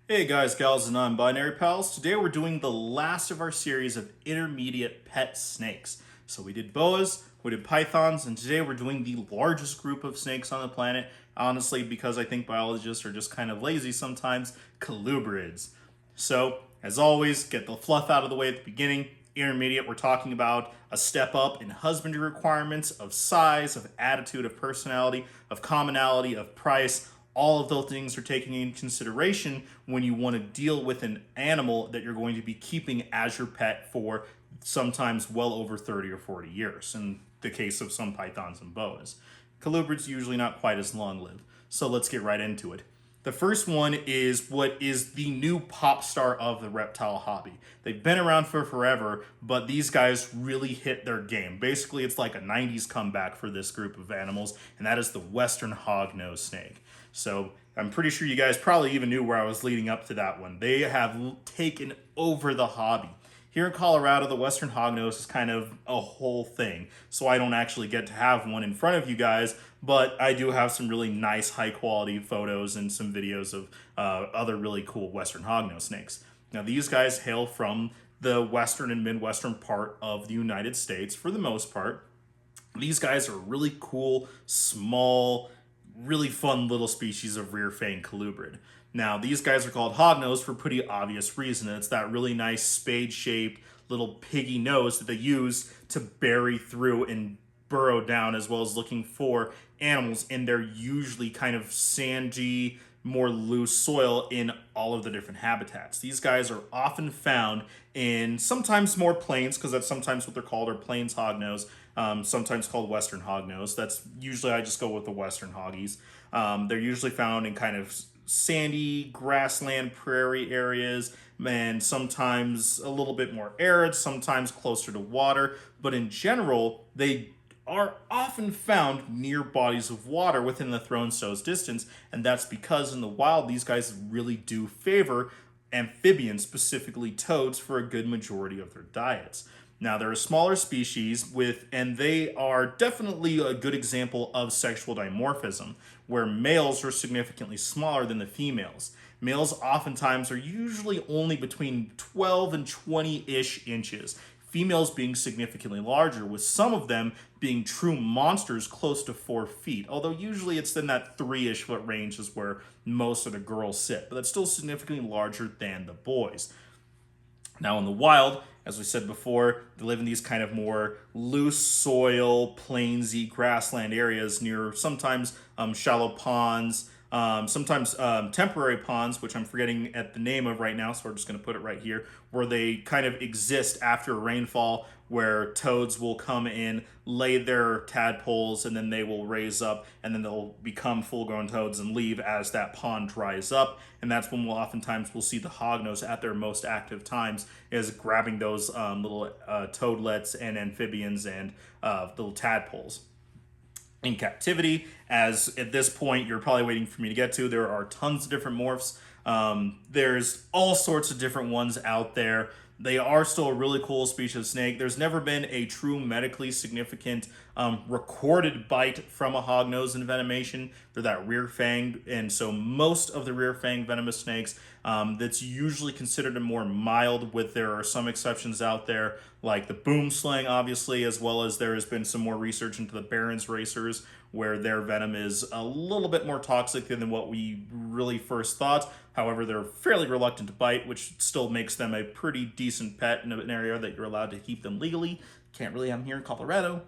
Hey guys, gals, and non-binary pals. Today we're doing the last of our series of intermediate pet snakes. So we did boas, we did pythons, and today we're doing the largest group of snakes on the planet. Honestly, because I think biologists are just kind of lazy sometimes, colubrids. So, as always, get the fluff out of the way at the beginning. Intermediate, we're talking about a step up in husbandry requirements of size, of attitude, of personality, of commonality, of price. All of those things are taken into consideration when you want to deal with an animal that you're going to be keeping as your pet for sometimes well over 30 or 40 years, in the case of some pythons and boas. Colubrids usually not quite as long lived. So let's get right into it. The first one is what is the new pop star of the reptile hobby. They've been around for forever, but these guys really hit their game. Basically, it's like a 90s comeback for this group of animals, and that is the Western hognose snake. So I'm pretty sure you guys probably even knew where I was leading up to that one. They have taken over the hobby. Here in Colorado, the Western hognose is kind of a whole thing, so I don't actually get to have one in front of you guys, but I do have some really nice, high-quality photos and some videos of other really cool Western hognose snakes. Now, these guys hail from the western and midwestern part of the United States for the most part. These guys are really cool, small, really fun little species of rear fang colubrid. Now, these guys are called hognose for pretty obvious reason. It's that really nice spade-shaped little piggy nose that they use to bury through and burrow down, as well as looking for animals in their usually kind of sandy, more loose soil in all of the different habitats. These guys are often found in sometimes more plains, because that's sometimes what they're called, or plains hognose, sometimes called Western hognose. That's usually, I just go with the Western hoggies. They're usually found in kind of sandy grassland prairie areas, and sometimes a little bit more arid, sometimes closer to water, but in general they are often found near bodies of water within the throw and stone's distance, and that's because in the wild these guys really do favor amphibians, specifically toads, for a good majority of their diets. Now, they're a smaller species and they are definitely a good example of sexual dimorphism, where males are significantly smaller than the females. Males oftentimes are usually only between 12 and 20-ish inches, females being significantly larger, with some of them being true monsters close to 4 feet, although usually it's in that 3-ish foot range is where most of the girls sit, but that's still significantly larger than the boys. Now, in the wild, as we said before, they live in these kind of more loose soil, plainsy grassland areas near sometimes shallow ponds, sometimes temporary ponds, which I'm forgetting at the name of right now, so we're just going to put it right here, where they kind of exist after a rainfall, where toads will come in, lay their tadpoles, and then they will raise up, and then they'll become full-grown toads and leave as that pond dries up. And that's when we'll see the hognose at their most active times, is grabbing those little toadlets and amphibians and little tadpoles. In captivity, as at this point you're probably waiting for me to get to, there are tons of different morphs. There's all sorts of different ones out there. They are still a really cool species of snake. There's never been a true medically significant recorded bite from a hognose envenomation. They're that rear fanged, and so most of the rear fanged venomous snakes, that's usually considered a more mild, with there are some exceptions out there, like the boom slang, obviously, as well as there has been some more research into the Barron's racers, where their venom is a little bit more toxic than what we really first thought. However, they're fairly reluctant to bite, which still makes them a pretty decent pet in an area that you're allowed to keep them legally. Can't really have them here in Colorado.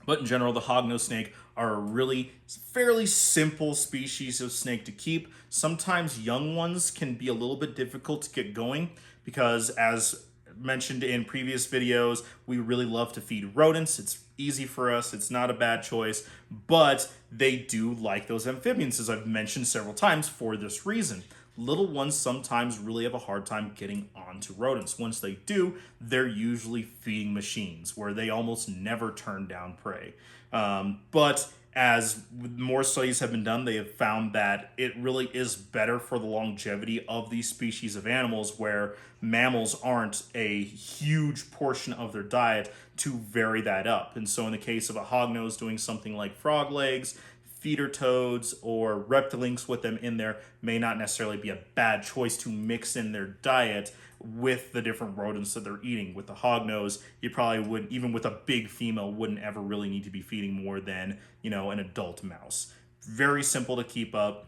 But in general, the hognose snake are a really fairly simple species of snake to keep. Sometimes young ones can be a little bit difficult to get going because, as mentioned in previous videos, we really love to feed rodents. It's easy for us. It's not a bad choice, but they do like those amphibians, as I've mentioned several times, for this reason. Little ones sometimes really have a hard time getting onto rodents. Once they do, they're usually feeding machines, where they almost never turn down prey. But as more studies have been done, they have found that it really is better for the longevity of these species of animals, where mammals aren't a huge portion of their diet, to vary that up. And so in the case of a hognose doing something like frog legs, feeder toads or reptilinks with them in there may not necessarily be a bad choice to mix in their diet with the different rodents that they're eating. With the hognose, you probably wouldn't, even with a big female, wouldn't ever really need to be feeding more than, an adult mouse. Very simple to keep up.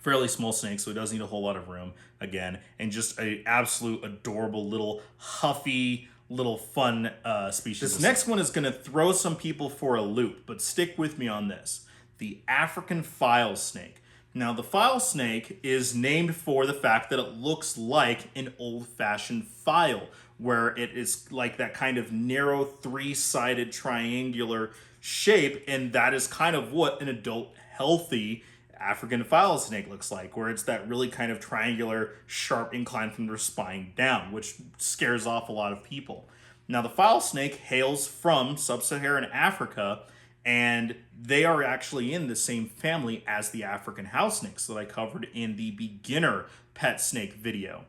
Fairly small snake, so it doesn't need a whole lot of room, again, and just a absolute adorable little huffy little fun species. This next one is going to throw some people for a loop, but stick with me on this. The African file snake. Now, the file snake is named for the fact that it looks like an old-fashioned file, where it is like that kind of narrow three-sided triangular shape, and that is kind of what an adult healthy African file snake looks like, where it's that really kind of triangular, sharp incline from their spine down, which scares off a lot of people. Now, the file snake hails from sub-Saharan Africa, and they are actually in the same family as the African house snakes that I covered in the beginner pet snake video.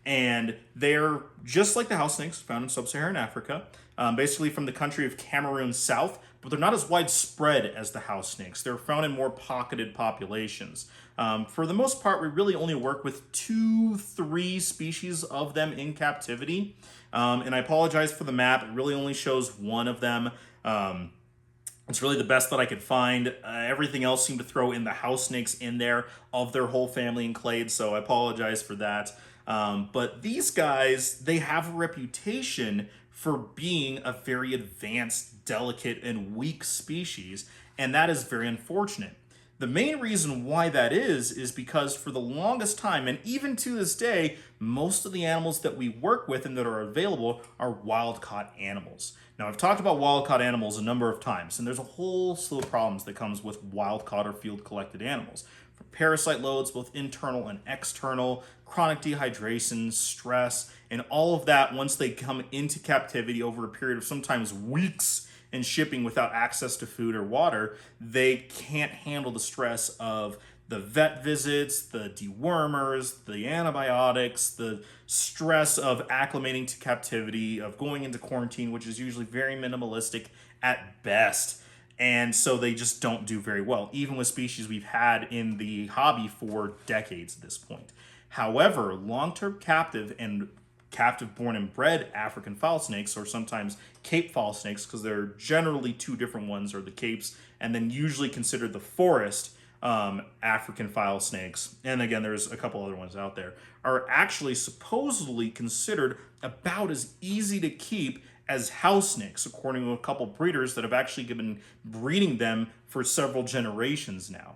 And they're just like the house snakes found in sub-Saharan Africa, basically from the country of Cameroon south, but they're not as widespread as the house snakes. They're found in more pocketed populations. For the most part, we really only work with 2-3 species of them in captivity. And I apologize for the map. It really only shows one of them. It's really the best that I could find. Everything else seemed to throw in the house snakes in there of their whole family and clades, so I apologize for that. But these guys, they have a reputation for being a very advanced, delicate, and weak species, and that is very unfortunate. The main reason why that is because for the longest time, and even to this day, most of the animals that we work with and that are available are wild-caught animals. Now, I've talked about wild-caught animals a number of times, and there's a whole slew of problems that comes with wild-caught or field-collected animals. From parasite loads, both internal and external, chronic dehydration, stress, and all of that once they come into captivity over a period of sometimes weeks in shipping without access to food or water, they can't handle the stress of the vet visits, the dewormers, the antibiotics, the stress of acclimating to captivity, of going into quarantine, which is usually very minimalistic at best. And so they just don't do very well, even with species we've had in the hobby for decades at this point. However, long-term captive and captive born and bred African file snakes, or sometimes Cape file snakes, because there are generally two different ones, or the capes, and then usually considered the forest African file snakes, and again there's a couple other ones out there, are actually supposedly considered about as easy to keep as house snakes, according to a couple breeders that have actually been breeding them for several generations now.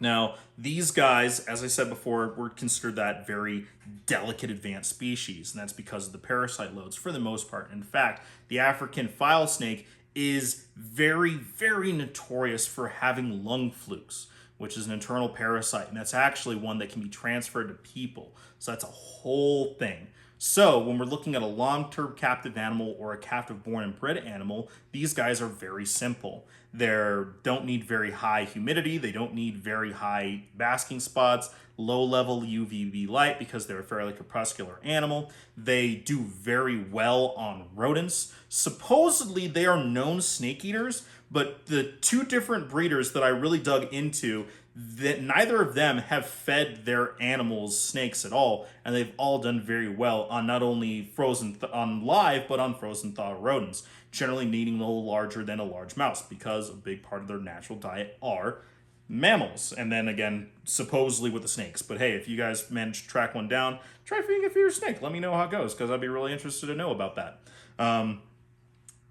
Now, these guys, as I said before, were considered that very delicate advanced species, and that's because of the parasite loads for the most part. In fact, the African file snake is very, very notorious for having lung flukes, which is an internal parasite, and that's actually one that can be transferred to people. So that's a whole thing. So when we're looking at a long-term captive animal or a captive born and bred animal, these guys are very simple. They don't need very high humidity. They don't need very high basking spots, low-level UVB light because they're a fairly crepuscular animal. They do very well on rodents. Supposedly, they are known snake eaters, but the two different breeders that I really dug into, that neither of them have fed their animals snakes at all, and they've all done very well on not only frozen on live, but on frozen thaw rodents, generally needing a little larger than a large mouse because a big part of their natural diet are mammals. And then again, supposedly with the snakes. But hey, if you guys manage to track one down, try feeding it for your snake. Let me know how it goes, because I'd be really interested to know about that.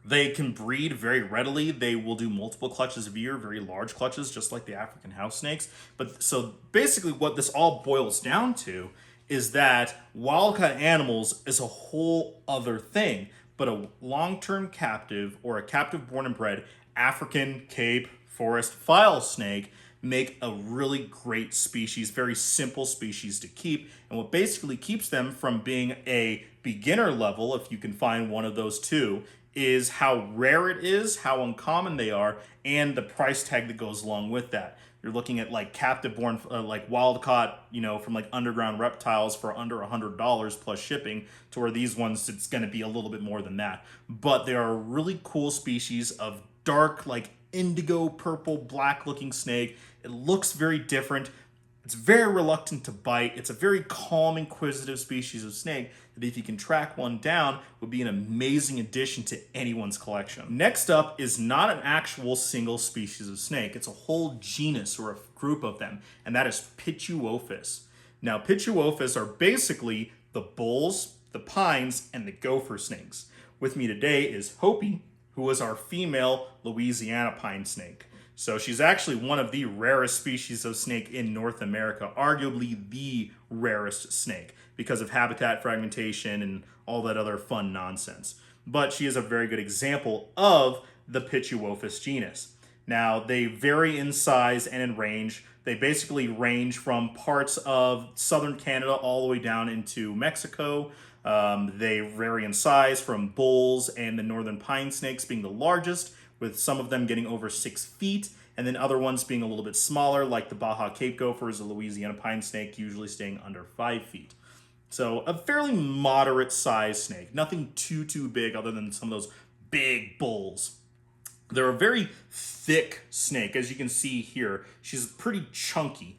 They can breed very readily. They will do multiple clutches a year, very large clutches, just like the African house snakes. But so basically what this all boils down to is that wild-caught animals is a whole other thing. But a long-term captive or a captive born and bred African, Cape, forest file snake make a really great species, very simple species to keep. And what basically keeps them from being a beginner level, if you can find one of those two, is how rare it is, how uncommon they are, and the price tag that goes along with that. You're looking at like captive born, like wild caught, from like underground reptiles for under $100 plus shipping, to where these ones, it's going to be a little bit more than that. But they are a really cool species of dark, like indigo, purple, black looking snake. It looks very different. It's very reluctant to bite. It's a very calm, inquisitive species of snake that if you can track one down would be an amazing addition to anyone's collection. Next up is not an actual single species of snake. It's a whole genus or a group of them, and that is Pituophis. Now, Pituophis are basically the bulls, the pines, and the gopher snakes. With me today is Hopi, who is our female Louisiana pine snake. So she's actually one of the rarest species of snake in North America, arguably the rarest snake because of habitat fragmentation and all that other fun nonsense. But she is a very good example of the Pituophis genus. Now, they vary in size and in range. They basically range from parts of southern Canada all the way down into Mexico. They vary in size from bulls and the northern pine snakes being the largest, with some of them getting over 6 feet, and then other ones being a little bit smaller, like the Baja Cape Gopher is a Louisiana pine snake, usually staying under 5 feet. So a fairly moderate sized snake, nothing too big other than some of those big bulls. They're a very thick snake, as you can see here. She's pretty chunky.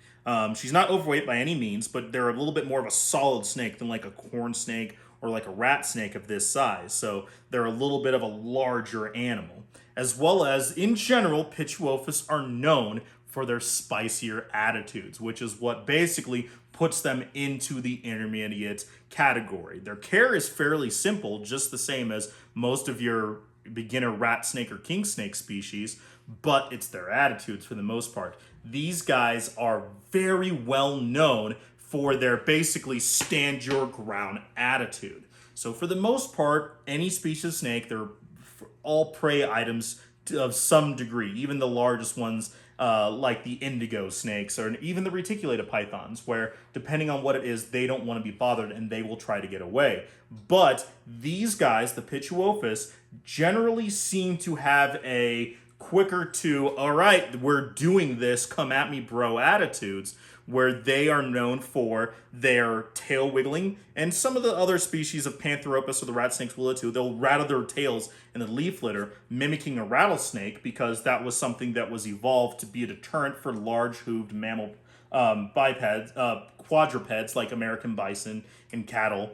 She's not overweight by any means, but they're a little bit more of a solid snake than like a corn snake or like a rat snake of this size. So they're a little bit of a larger animal. As well as, in general, Pituophis are known for their spicier attitudes, which is what basically puts them into the intermediate category. Their care is fairly simple, just the same as most of your beginner rat snake or king snake species, but it's their attitudes for the most part. These guys are very well known for their basically stand your ground attitude. So for the most part, any species of snake, they're all prey items of some degree, even the largest ones like the indigo snakes or even the reticulated pythons, where depending on what it is, they don't want to be bothered and they will try to get away. But these guys, the Pituophis, generally seem to have a quicker to, all right, we're doing this, come at me bro attitudes, where they are known for their tail wiggling. And some of the other species of Pantheropus or the rat snakes will too. They'll rattle their tails in the leaf litter, mimicking a rattlesnake, because that was something that was evolved to be a deterrent for large hooved mammal quadrupeds like American bison and cattle,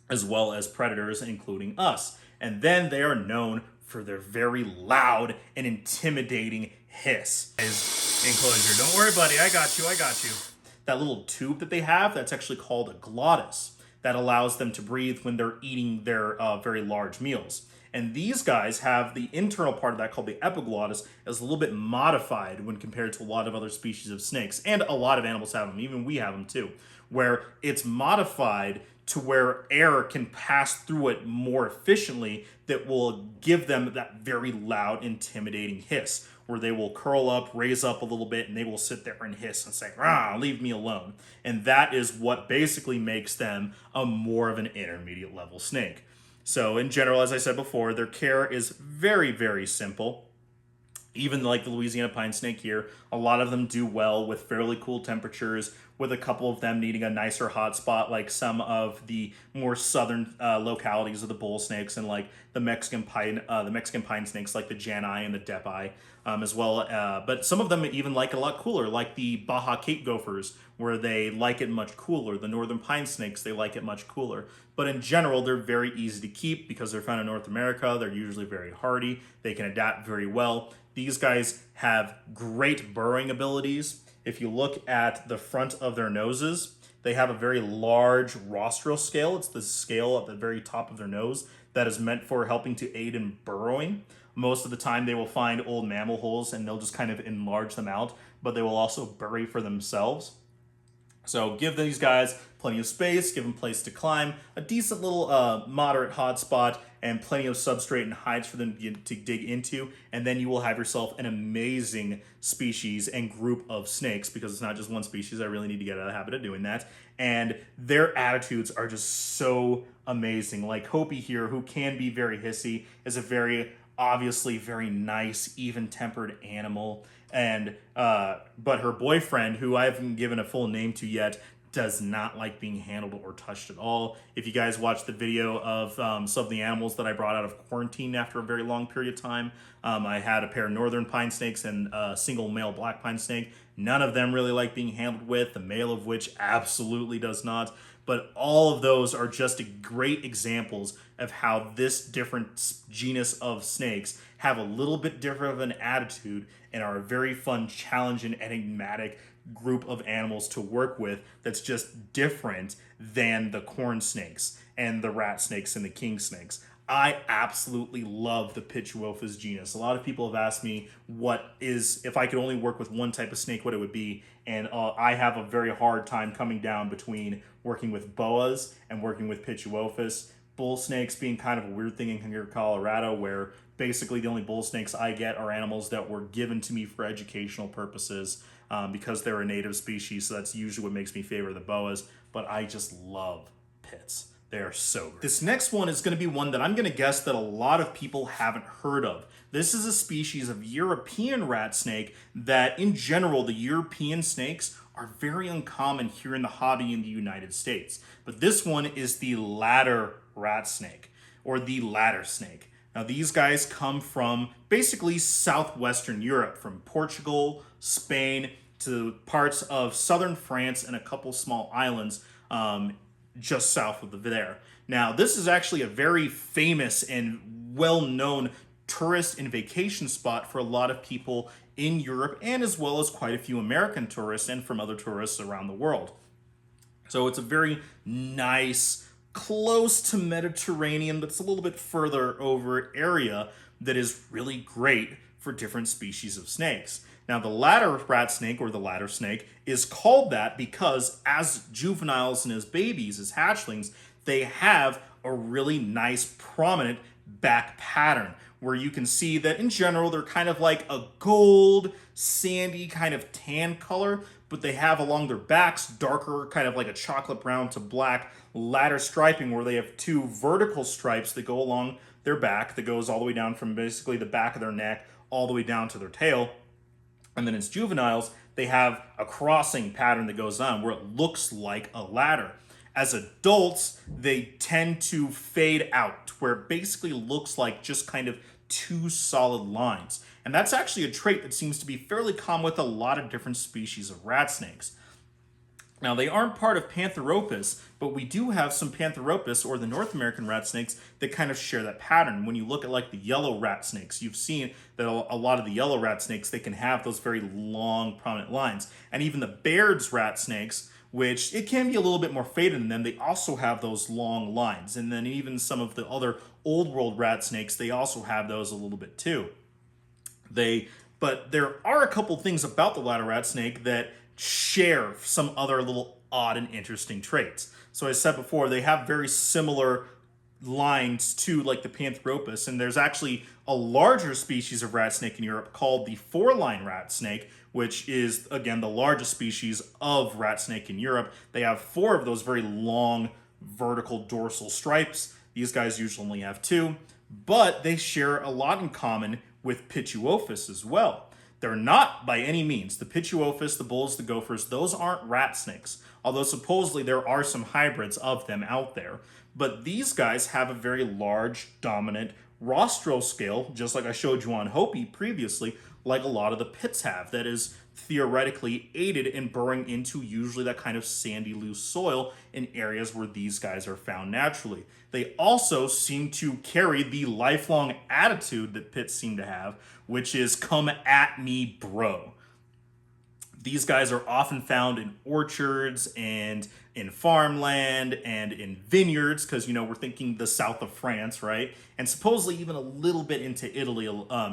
as well as predators, including us. And then they are known for their very loud and intimidating hiss. Enclosure. Don't worry, buddy. I got you. That little tube that they have, that's actually called a glottis. That allows them to breathe when they're eating their very large meals. And these guys have the internal part of that called the epiglottis is a little bit modified when compared to a lot of other species of snakes. And a lot of animals have them. Even we have them too. Where it's modified to where air can pass through it more efficiently that will give them that very loud, intimidating hiss, where they will curl up, raise up a little bit, and they will sit there and hiss and say, "Rah, leave me alone." And that is what basically makes them a more of an intermediate level snake. So in general, as I said before, their care is very simple. Even like the Louisiana pine snake here, a lot of them do well with fairly cool temperatures, with a couple of them needing a nicer hot spot, like some of the more southern localities of the bull snakes and like the Mexican pine snakes, like the Janai and the Depai, as well. But some of them even like it a lot cooler, like the Baja Cape Gophers, where they like it much cooler. The northern pine snakes, they like it much cooler. But in general, they're very easy to keep because they're found in North America. They're usually very hardy. They can adapt very well. These guys have great burrowing abilities. If you look at the front of their noses, they have a very large rostral scale. It's the scale at the very top of their nose that is meant for helping to aid in burrowing. Most of the time they will find old mammal holes and they'll just kind of enlarge them out, but they will also bury for themselves. So give these guys plenty of space, give them place to climb, a decent little moderate hot spot, and plenty of substrate and hides for them to dig into, and then you will have yourself an amazing species and group of snakes, because it's not just one species. I really need to get out of the habit of doing that. And their attitudes are just so amazing. Like Hopi here, who can be very hissy, is a very obviously very nice, even-tempered animal. And but her boyfriend, who I haven't given a full name to yet, does not like being handled or touched at all. If you guys watched the video of some of the animals that I brought out of quarantine after a very long period of time, I had a pair of northern pine snakes and a single male black pine snake. None of them really like being handled with, the male of which absolutely does not. But all of those are just great examples of how this different genus of snakes have a little bit different of an attitude and are a very fun, challenging, enigmatic group of animals to work with that's just different than the corn snakes and the rat snakes and the king snakes. I absolutely love the Pituitus genus. A lot of people have asked me if I could only work with one type of snake, what it would be. And I have a very hard time coming down between working with boas and working with Pituitus. Bull snakes being kind of a weird thing in here in Colorado, where basically the only bull snakes I get are animals that were given to me for educational purposes. Because they're a native species, so that's usually what makes me favor the boas, but I just love pits. They are so great. This next one is going to be one that I'm going to guess that a lot of people haven't heard of. This is a species of European rat snake that, in general, the European snakes are very uncommon here in the hobby in the United States. But this one is the ladder rat snake, or the ladder snake. Now, these guys come from basically southwestern Europe, from Portugal, Spain, to parts of southern France and a couple small islands just south of there. Now, this is actually a very famous and well-known tourist and vacation spot for a lot of people in Europe, and as well as quite a few American tourists and from other tourists around the world. So it's a very nice, close to Mediterranean, but it's a little bit further over area that is really great for different species of snakes. Now, the ladder rat snake, or the ladder snake, is called that because as juveniles and as babies, as hatchlings, they have a really nice, prominent back pattern where you can see that in general, they're kind of like a gold, sandy kind of tan color, but they have along their backs darker, kind of like a chocolate brown to black ladder striping where they have two vertical stripes that go along their back that goes all the way down from basically the back of their neck all the way down to their tail. And then as juveniles, they have a crossing pattern that goes on where it looks like a ladder. As adults, they tend to fade out where it basically looks like just kind of two solid lines. And that's actually a trait that seems to be fairly common with a lot of different species of rat snakes. Now, they aren't part of Pantheropus, but we do have some Pantheropus, or the North American rat snakes, that kind of share that pattern. When you look at like the yellow rat snakes, you've seen that a lot of the yellow rat snakes, they can have those very long, prominent lines. And even the Baird's rat snakes, which it can be a little bit more faded in them, they also have those long lines. And then even some of the other old world rat snakes, they also have those a little bit too. But there are a couple things about the ladder rat snake that share some other little odd and interesting traits. So as I said before, they have very similar lines to like the Pantheropus, and there's actually a larger species of rat snake in Europe called the four-line rat snake, which is, again, the largest species of rat snake in Europe. They have four of those very long vertical dorsal stripes. These guys usually only have two, but they share a lot in common with Pituophis as well. They're not by any means. The Pituophis, the bulls, the gophers, those aren't rat snakes, although supposedly there are some hybrids of them out there. But these guys have a very large, dominant rostral scale, just like I showed you on Hopi previously, like a lot of the pits have, that is theoretically aided in burrowing into usually that kind of sandy, loose soil in areas where these guys are found naturally. They also seem to carry the lifelong attitude that pits seem to have, which is come at me, bro. These guys are often found in orchards and in farmland and in vineyards, because, you know, we're thinking the south of France, right? And supposedly even a little bit into Italy,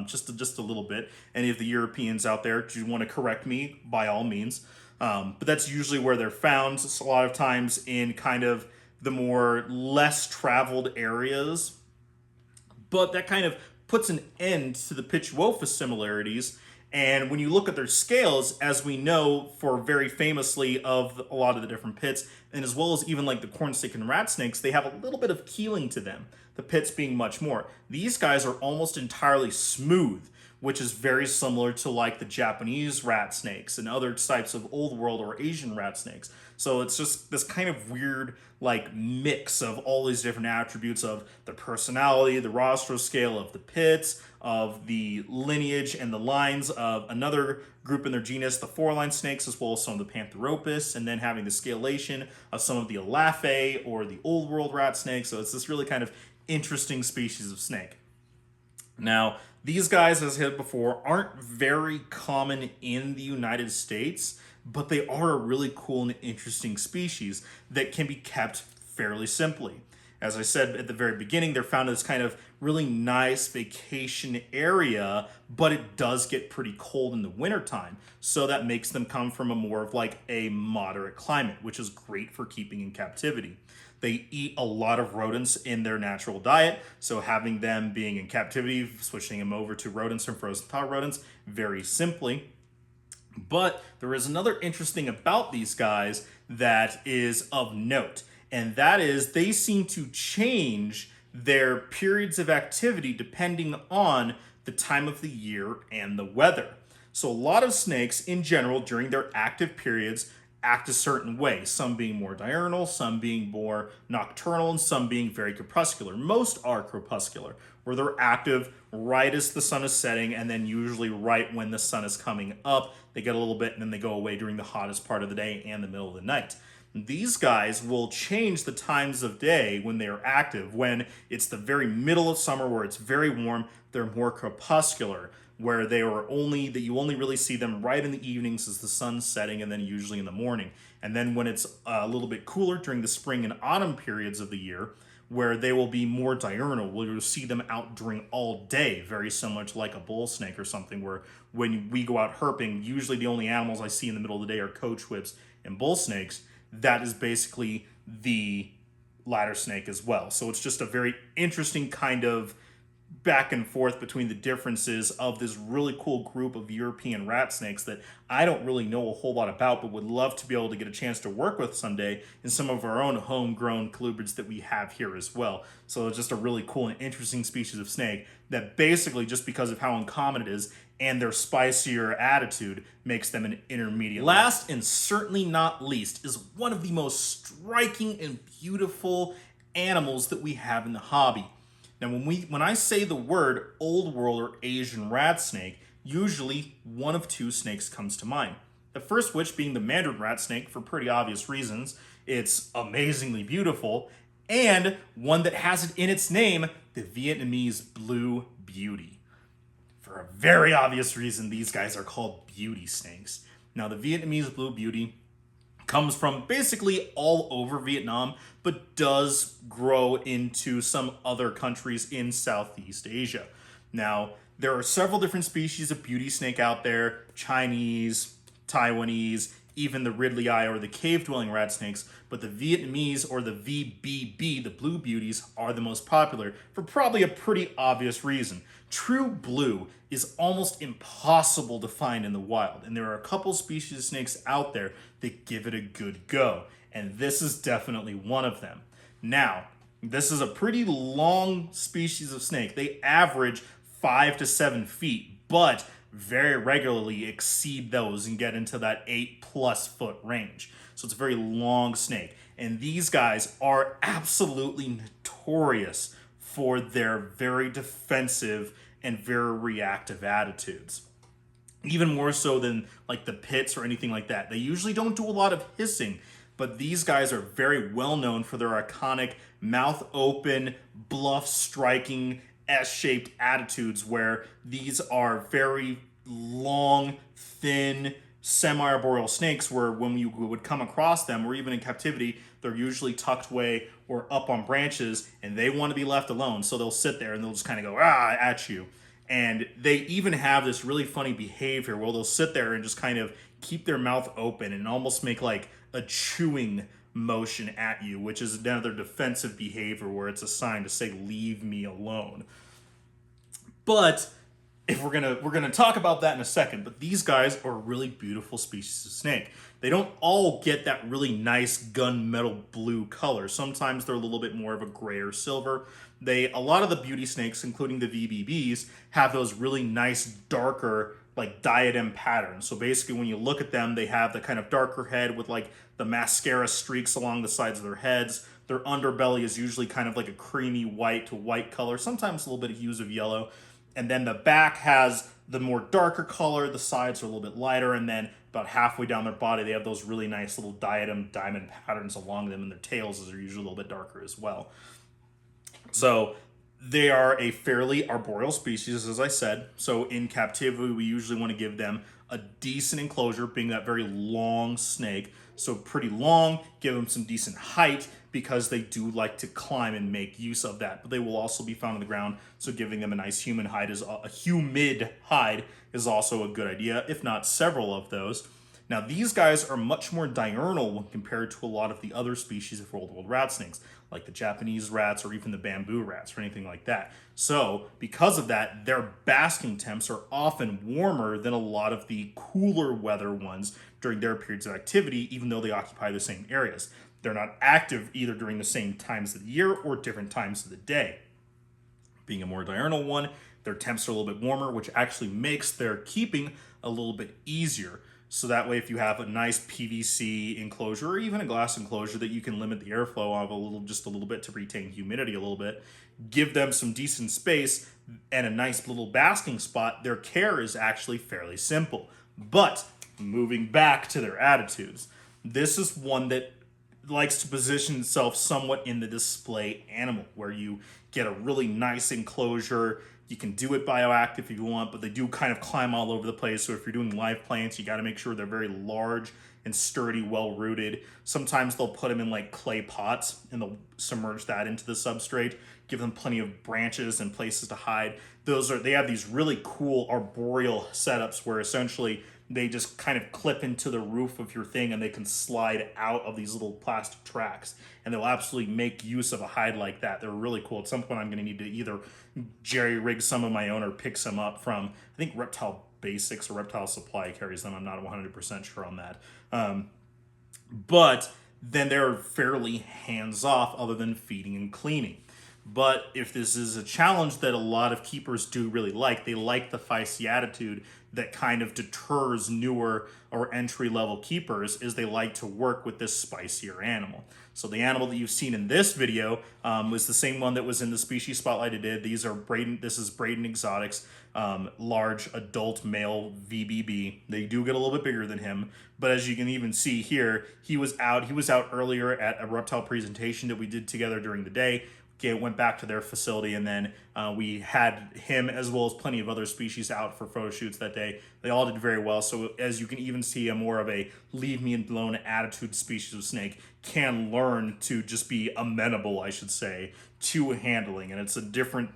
just a little bit. Any of the Europeans out there, do you want to correct me? By all means. But that's usually where they're found. So a lot of times in kind of the more less traveled areas. But that kind of puts an end to the Pituophis similarities. And when you look at their scales, as we know for very famously of a lot of the different pits, and as well as even like the corn snake and rat snakes, they have a little bit of keeling to them, the pits being much more. These guys are almost entirely smooth, which is very similar to like the Japanese rat snakes and other types of old world or Asian rat snakes. So it's just this kind of weird like mix of all these different attributes of the personality, the rostral scale of the pits, of the lineage and the lines of another group in their genus, the four-line snakes, as well as some of the Pantheropus, and then having the scalation of some of the Elaphae or the old world rat snakes. So it's this really kind of interesting species of snake. Now, these guys, as I said before, aren't very common in the United States, but they are a really cool and interesting species that can be kept fairly simply. As I said at the very beginning, they're found in this kind of really nice vacation area, but it does get pretty cold in the wintertime. So that makes them come from a more of like a moderate climate, which is great for keeping in captivity. They eat a lot of rodents in their natural diet, so having them being in captivity, switching them over to rodents from frozen thaw rodents, very simply. But there is another interesting about these guys that is of note, and that is they seem to change their periods of activity depending on the time of the year and the weather. So a lot of snakes in general during their active periods act a certain way, some being more diurnal, some being more nocturnal, and some being very crepuscular. Most are crepuscular, where they're active right as the sun is setting, and then usually right when the sun is coming up. They get a little bit, and then they go away during the hottest part of the day and the middle of the night. These guys will change the times of day when they are active. When it's the very middle of summer where it's very warm, they're more crepuscular, where you only really see them right in the evenings as the sun's setting, and then usually in the morning. And then when it's a little bit cooler during the spring and autumn periods of the year, where they will be more diurnal, where you'll see them out during all day, very similar to like a bull snake or something, where when we go out herping, usually the only animals I see in the middle of the day are coach whips and bull snakes. That is basically the ladder snake as well. So it's just a very interesting kind of back and forth between the differences of this really cool group of European rat snakes that I don't really know a whole lot about, but would love to be able to get a chance to work with someday in some of our own homegrown colubrids that we have here as well. So it's just a really cool and interesting species of snake that basically, just because of how uncommon it is and their spicier attitude, makes them an intermediate. Last and certainly not least is one of the most striking and beautiful animals that we have in the hobby. Now, when I say the word old world or Asian rat snake, usually one of two snakes comes to mind. The first which being the mandarin rat snake for pretty obvious reasons. It's amazingly beautiful, and one that has it in its name, the Vietnamese blue beauty. For a very obvious reason, these guys are called beauty snakes. Now, the Vietnamese blue beauty comes from basically all over Vietnam, but does grow into some other countries in Southeast Asia. Now, there are several different species of beauty snake out there: Chinese, Taiwanese, even the Ridley eye or the cave-dwelling rat snakes, but the Vietnamese or the VBB, the blue beauties, are the most popular for probably a pretty obvious reason. True blue is almost impossible to find in the wild, and there are a couple species of snakes out there that give it a good go, and this is definitely one of them. Now, this is a pretty long species of snake. They average 5 to 7 feet, but very regularly exceed those and get into that 8+ foot range. So it's a very long snake. And these guys are absolutely notorious for their very defensive and very reactive attitudes. Even more so than like the pits or anything like that. They usually don't do a lot of hissing, but these guys are very well known for their iconic mouth open, bluff striking, S-shaped attitudes, where these are very long, thin, semi-arboreal snakes, where when you would come across them, or even in captivity, they're usually tucked away or up on branches, and they want to be left alone. So they'll sit there and they'll just kind of go at you. And they even have this really funny behavior where they'll sit there and just kind of keep their mouth open and almost make like a chewing motion at you, which is another defensive behavior where it's a sign to say, leave me alone. But if we're gonna talk about that in a second, but these guys are a really beautiful species of snake. they don't all get that really nice gunmetal blue color. Sometimes they're a little bit more of a gray or silver. A lot of the beauty snakes, including the VBBs, have those really nice darker like diadem patterns. So basically when you look at them, they have the kind of darker head with like the mascara streaks along the sides of their heads. Their underbelly is usually kind of like a creamy white to white color, sometimes a little bit of hues of yellow. And then the back has the more darker color, the sides are a little bit lighter, and then about halfway down their body, they have those really nice little diadem diamond patterns along them, and their tails are usually a little bit darker as well. So they are a fairly arboreal species, as I said. So in captivity, we usually want to give them a decent enclosure, being that very long snake. So pretty long, give them some decent height because they do like to climb and make use of that. But they will also be found on the ground, so giving them a nice humid hide is also a good idea, if not several of those. Now, these guys are much more diurnal when compared to a lot of the other species of old world rat snakes, like the Japanese rats or even the bamboo rats or anything like that. So, because of that, their basking temps are often warmer than a lot of the cooler weather ones during their periods of activity, even though they occupy the same areas. They're not active either during the same times of the year or different times of the day. Being a more diurnal one, their temps are a little bit warmer, which actually makes their keeping a little bit easier. So that way, if you have a nice PVC enclosure or even a glass enclosure that you can limit the airflow of just a little bit to retain humidity a little bit, give them some decent space and a nice little basking spot, their care is actually fairly simple. But moving back to their attitudes, this is one that likes to position itself somewhat in the display animal, where you get a really nice enclosure. You can do it bioactive if you want, but they do kind of climb all over the place. So if you're doing live plants, you got to make sure they're very large and sturdy, well-rooted. Sometimes they'll put them in like clay pots and they'll submerge that into the substrate, give them plenty of branches and places to hide. They have these really cool arboreal setups where essentially they just kind of clip into the roof of your thing and they can slide out of these little plastic tracks. And they'll absolutely make use of a hide like that. They're really cool. At some point, I'm going to need to either jerry-rig some of my own or pick some up from, I think, Reptile Basics or Reptile Supply carries them. I'm not 100% sure on that. But then they're fairly hands-off other than feeding and cleaning. But if this is a challenge that a lot of keepers do really like, they like the feisty attitude that kind of deters newer or entry-level keepers, is they like to work with this spicier animal. So the animal that you've seen in this video was the same one that was in the species spotlight I did. This is Braden Exotics, large adult male VBB. They do get a little bit bigger than him, but as you can even see here, he was out earlier at a reptile presentation that we did together during the day. Went back to their facility, and then we had him as well as plenty of other species out for photo shoots that day. They all did very well. So as you can even see, a more of a leave me alone attitude species of snake can learn to just be amenable, I should say, to handling. And it's a different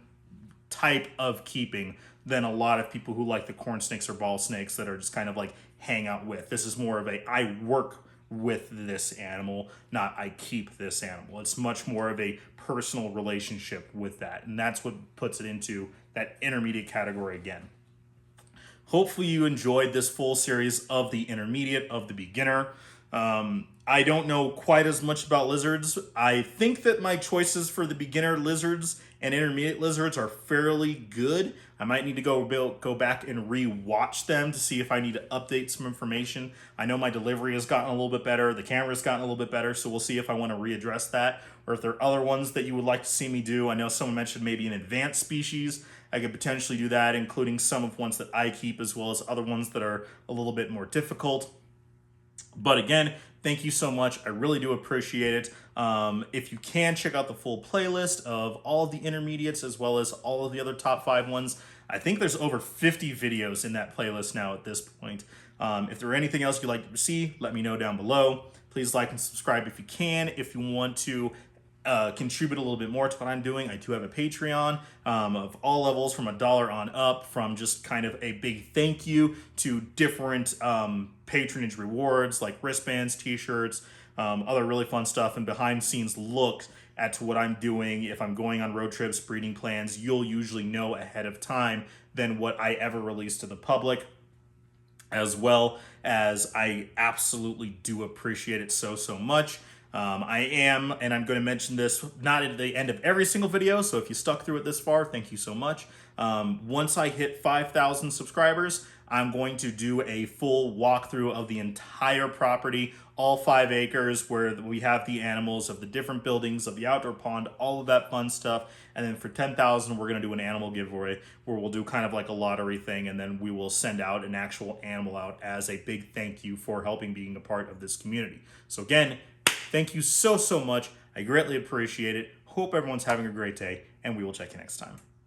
type of keeping than a lot of people who like the corn snakes or ball snakes that are just kind of like hang out with. This is more of a I work with this animal, not I keep this animal. It's much more of a personal relationship with that, and that's what puts it into that intermediate category again. Hopefully you enjoyed this full series of the intermediate, of the beginner. I don't know quite as much about lizards. I think that my choices for the beginner lizards and intermediate lizards are fairly good. I might need to go back and re-watch them to see if I need to update some information. I know my delivery has gotten a little bit better. The camera's gotten a little bit better, so we'll see if I want to readdress that, or if there are other ones that you would like to see me do. I know someone mentioned maybe an advanced species. I could potentially do that, including some of ones that I keep, as well as other ones that are a little bit more difficult. But again, thank you so much. I really do appreciate it. If you can, check out the full playlist of all of the intermediates as well as all of the other top 5 ones. I think there's over 50 videos in that playlist now at this point. If there are anything else you'd like to see, let me know down below. Please like and subscribe if you can. If you want to contribute a little bit more to what I'm doing, I do have a Patreon of all levels from $1 on up, from just kind of a big thank you to different patronage rewards like wristbands, t-shirts, other really fun stuff, and behind the scenes looks at what I'm doing. If I'm going on road trips, breeding plans, you'll usually know ahead of time than what I ever release to the public. as well as I absolutely do appreciate it so much. I am, and I'm going to mention this not at the end of every single video, so if you stuck through it this far, thank you so much. Once I hit 5,000 subscribers, I'm going to do a full walkthrough of the entire property, all 5 acres, where we have the animals of the different buildings, of the outdoor pond, all of that fun stuff. And then for 10,000, we're going to do an animal giveaway where we'll do kind of like a lottery thing, and then we will send out an actual animal out as a big thank you for helping being a part of this community. So again, thank you so much. I greatly appreciate it. Hope everyone's having a great day, and we will check you next time.